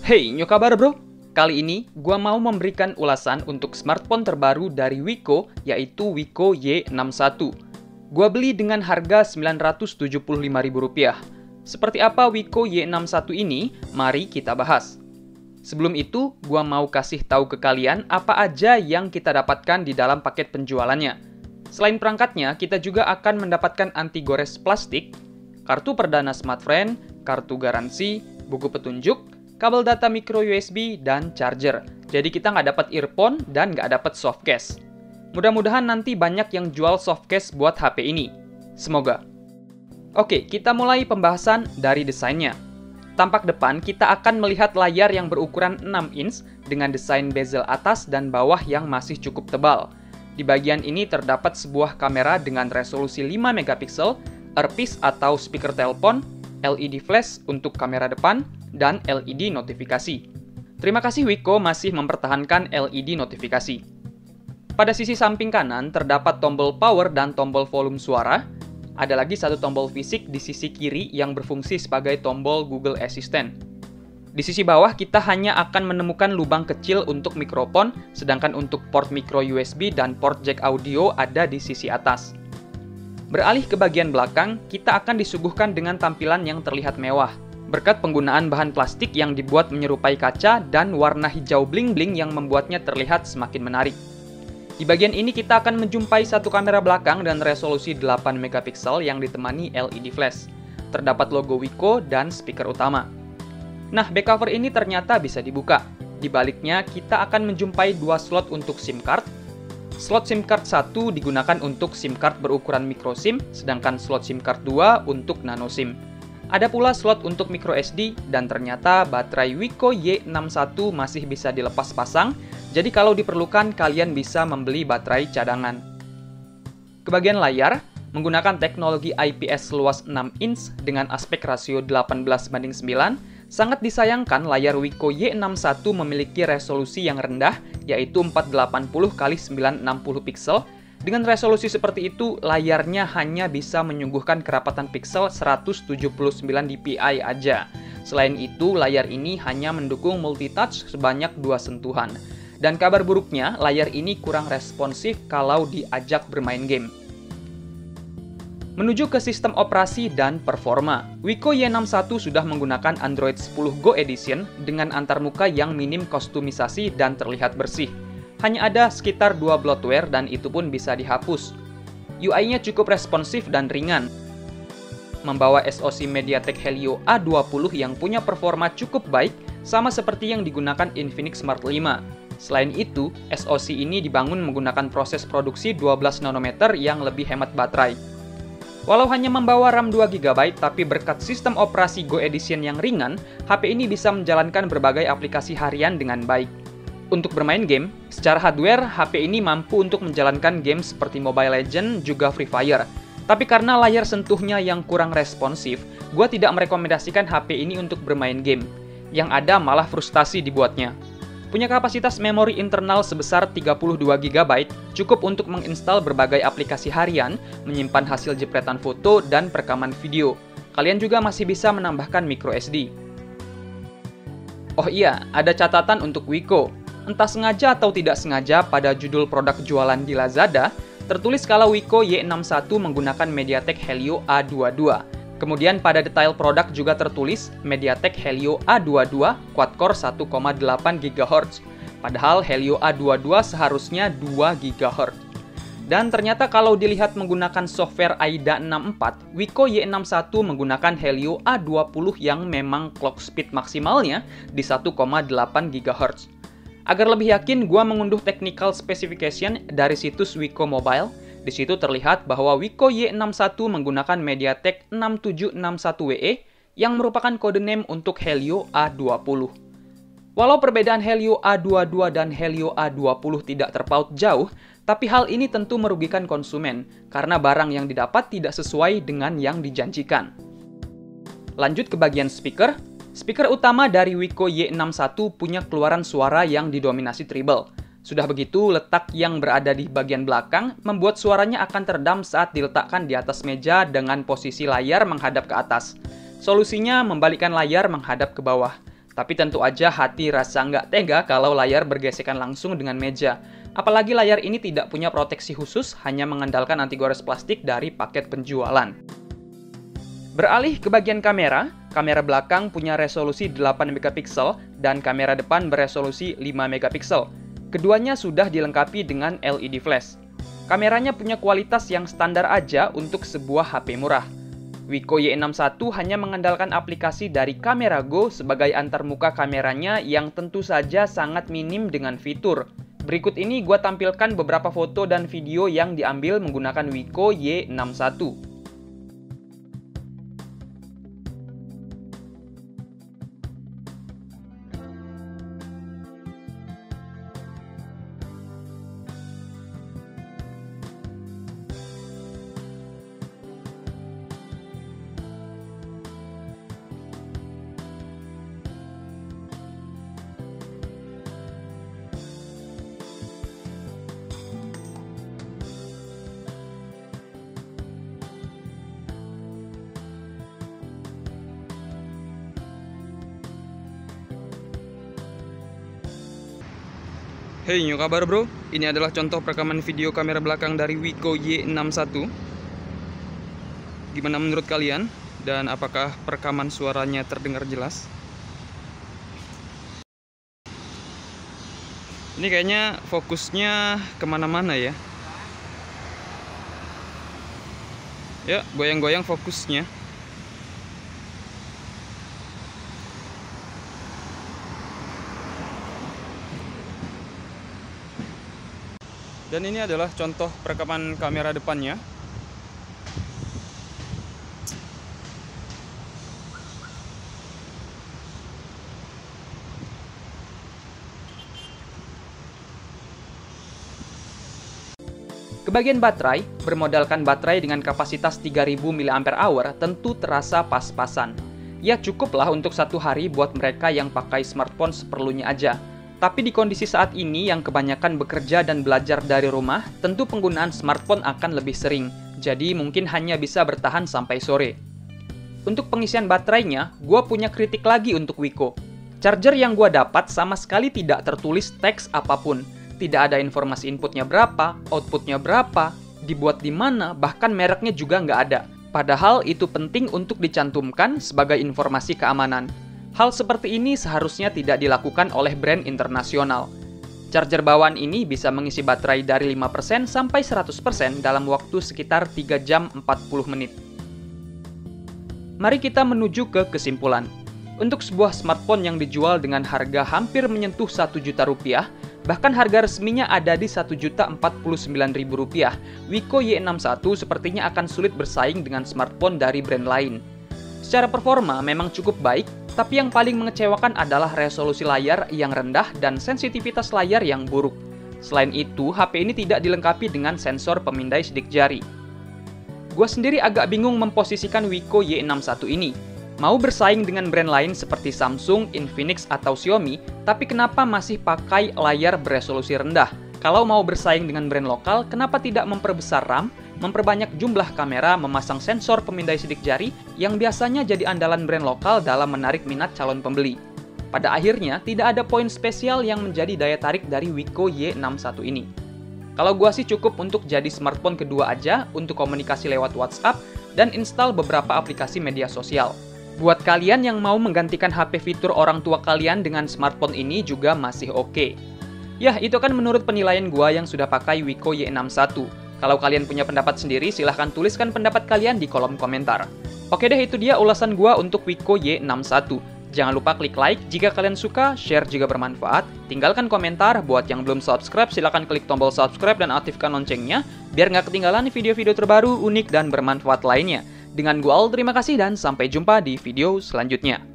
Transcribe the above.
Hey, nyo kabar bro? Kali ini, gua mau memberikan ulasan untuk smartphone terbaru dari Wiko, yaitu Wiko Y61. Gua beli dengan harga Rp975.000. Seperti apa Wiko Y61 ini? Mari kita bahas. Sebelum itu, gua mau kasih tahu ke kalian apa aja yang kita dapatkan di dalam paket penjualannya. Selain perangkatnya, kita juga akan mendapatkan anti gores plastik, kartu perdana smartphone, kartu garansi, buku petunjuk, kabel data micro USB, dan charger. Jadi kita nggak dapat earphone dan nggak dapat softcase. Mudah-mudahan nanti banyak yang jual softcase buat HP ini. Semoga. Oke, kita mulai pembahasan dari desainnya. Tampak depan, kita akan melihat layar yang berukuran 6 inch dengan desain bezel atas dan bawah yang masih cukup tebal. Di bagian ini terdapat sebuah kamera dengan resolusi 5 megapiksel, earpiece atau speaker telepon, LED flash untuk kamera depan, dan LED notifikasi. Terima kasih Wiko masih mempertahankan LED notifikasi. Pada sisi samping kanan terdapat tombol power dan tombol volume suara. Ada lagi satu tombol fisik di sisi kiri yang berfungsi sebagai tombol Google Assistant. Di sisi bawah kita hanya akan menemukan lubang kecil untuk mikrofon, sedangkan untuk port micro USB dan port jack audio ada di sisi atas. Beralih ke bagian belakang, kita akan disuguhkan dengan tampilan yang terlihat mewah, berkat penggunaan bahan plastik yang dibuat menyerupai kaca dan warna hijau bling-bling yang membuatnya terlihat semakin menarik. Di bagian ini kita akan menjumpai satu kamera belakang dan resolusi 8 megapiksel yang ditemani LED flash. Terdapat logo Wiko dan speaker utama. Nah, back cover ini ternyata bisa dibuka. Di baliknya, kita akan menjumpai dua slot untuk SIM card. Slot SIM card 1 digunakan untuk SIM card berukuran micro SIM, sedangkan slot SIM card 2 untuk nano SIM. Ada pula slot untuk micro SD, dan ternyata baterai Wiko Y61 masih bisa dilepas pasang, jadi kalau diperlukan kalian bisa membeli baterai cadangan. Ke bagian layar, menggunakan teknologi IPS luas 6 inch dengan aspek rasio 18:9, sangat disayangkan layar Wiko Y61 memiliki resolusi yang rendah, yaitu 480x960 pixel. Dengan resolusi seperti itu, layarnya hanya bisa menyuguhkan kerapatan pixel 179 dpi aja. Selain itu, layar ini hanya mendukung multitouch sebanyak 2 sentuhan. Dan kabar buruknya, layar ini kurang responsif kalau diajak bermain game. Menuju ke sistem operasi dan performa, Wiko Y61 sudah menggunakan Android 10 Go Edition dengan antarmuka yang minim kostumisasi dan terlihat bersih. Hanya ada sekitar 2 bloatware dan itu pun bisa dihapus. UI-nya cukup responsif dan ringan. Membawa SoC MediaTek Helio A20 yang punya performa cukup baik, sama seperti yang digunakan Infinix Smart 5. Selain itu, SoC ini dibangun menggunakan proses produksi 12 nanometer yang lebih hemat baterai. Walau hanya membawa RAM 2GB, tapi berkat sistem operasi Go Edition yang ringan, HP ini bisa menjalankan berbagai aplikasi harian dengan baik. Untuk bermain game, secara hardware, HP ini mampu untuk menjalankan game seperti Mobile Legends juga Free Fire. Tapi karena layar sentuhnya yang kurang responsif, gua tidak merekomendasikan HP ini untuk bermain game. Yang ada malah frustasi dibuatnya. Punya kapasitas memori internal sebesar 32GB, cukup untuk menginstal berbagai aplikasi harian, menyimpan hasil jepretan foto, dan perekaman video. Kalian juga masih bisa menambahkan micro SD. Oh iya, ada catatan untuk Wiko. Entah sengaja atau tidak sengaja pada judul produk jualan di Lazada, tertulis kalau Wiko Y61 menggunakan MediaTek Helio A22. Kemudian pada detail produk juga tertulis MediaTek Helio A22 quad-core 1,8 GHz. Padahal Helio A22 seharusnya 2 GHz. Dan ternyata kalau dilihat menggunakan software AIDA 64, Wiko Y61 menggunakan Helio A20 yang memang clock speed maksimalnya di 1,8 GHz. Agar lebih yakin, gua mengunduh technical specification dari situs Wiko Mobile. Di situ terlihat bahwa Wiko Y61 menggunakan MediaTek 6761WE yang merupakan kode name untuk Helio A20. Walau perbedaan Helio A22 dan Helio A20 tidak terpaut jauh, tapi hal ini tentu merugikan konsumen karena barang yang didapat tidak sesuai dengan yang dijanjikan. Lanjut ke bagian speaker. Speaker utama dari Wiko Y61 punya keluaran suara yang didominasi treble. Sudah begitu, letak yang berada di bagian belakang membuat suaranya akan teredam saat diletakkan di atas meja dengan posisi layar menghadap ke atas. Solusinya membalikkan layar menghadap ke bawah. Tapi tentu aja hati rasa nggak tega kalau layar bergesekan langsung dengan meja. Apalagi layar ini tidak punya proteksi khusus, hanya mengandalkan anti gores plastik dari paket penjualan. Beralih ke bagian kamera, kamera belakang punya resolusi 8 megapiksel dan kamera depan beresolusi 5 megapiksel. Keduanya sudah dilengkapi dengan LED flash. Kameranya punya kualitas yang standar aja untuk sebuah HP murah. Wiko Y61 hanya mengandalkan aplikasi dari Kamera Go sebagai antarmuka kameranya yang tentu saja sangat minim dengan fitur. Berikut ini gue tampilkan beberapa foto dan video yang diambil menggunakan Wiko Y61. Hey, nyo kabar bro? Ini adalah contoh perekaman video kamera belakang dari Wiko Y61. Gimana menurut kalian? Dan apakah perekaman suaranya terdengar jelas? Ini kayaknya fokusnya kemana-mana ya. Ya, goyang-goyang fokusnya. Dan ini adalah contoh perekaman kamera depannya. Ke bagian baterai, bermodalkan baterai dengan kapasitas 3000 mAh tentu terasa pas-pasan. Ya cukuplah untuk satu hari buat mereka yang pakai smartphone seperlunya aja. Tapi di kondisi saat ini yang kebanyakan bekerja dan belajar dari rumah, tentu penggunaan smartphone akan lebih sering. Jadi mungkin hanya bisa bertahan sampai sore. Untuk pengisian baterainya, gue punya kritik lagi untuk Wiko. Charger yang gue dapat sama sekali tidak tertulis teks apapun. Tidak ada informasi inputnya berapa, outputnya berapa, dibuat di mana, bahkan mereknya juga nggak ada. Padahal itu penting untuk dicantumkan sebagai informasi keamanan. Hal seperti ini seharusnya tidak dilakukan oleh brand internasional. Charger bawaan ini bisa mengisi baterai dari 5% sampai 100% dalam waktu sekitar 3 jam 40 menit. Mari kita menuju ke kesimpulan. Untuk sebuah smartphone yang dijual dengan harga hampir menyentuh 1 juta rupiah, bahkan harga resminya ada di Rp1.049.000, Wiko Y61 sepertinya akan sulit bersaing dengan smartphone dari brand lain. Secara performa memang cukup baik, tapi yang paling mengecewakan adalah resolusi layar yang rendah dan sensitivitas layar yang buruk. Selain itu, HP ini tidak dilengkapi dengan sensor pemindai sidik jari. Gua sendiri agak bingung memposisikan Wiko Y61 ini. Mau bersaing dengan brand lain seperti Samsung, Infinix, atau Xiaomi, tapi kenapa masih pakai layar beresolusi rendah? Kalau mau bersaing dengan brand lokal, kenapa tidak memperbesar RAM, memperbanyak jumlah kamera, memasang sensor pemindai sidik jari yang biasanya jadi andalan brand lokal dalam menarik minat calon pembeli? Pada akhirnya, tidak ada poin spesial yang menjadi daya tarik dari Wiko Y61 ini. Kalau gua sih cukup untuk jadi smartphone kedua aja untuk komunikasi lewat WhatsApp dan install beberapa aplikasi media sosial. Buat kalian yang mau menggantikan HP fitur orang tua kalian dengan smartphone ini juga masih oke. Ya, itu kan menurut penilaian gua yang sudah pakai Wiko Y61. Kalau kalian punya pendapat sendiri, silahkan tuliskan pendapat kalian di kolom komentar. Oke deh, itu dia ulasan gua untuk Wiko Y61. Jangan lupa klik like jika kalian suka, share jika bermanfaat, tinggalkan komentar, buat yang belum subscribe silahkan klik tombol subscribe dan aktifkan loncengnya, biar nggak ketinggalan video-video terbaru, unik, dan bermanfaat lainnya. Dengan gua Al, terima kasih dan sampai jumpa di video selanjutnya.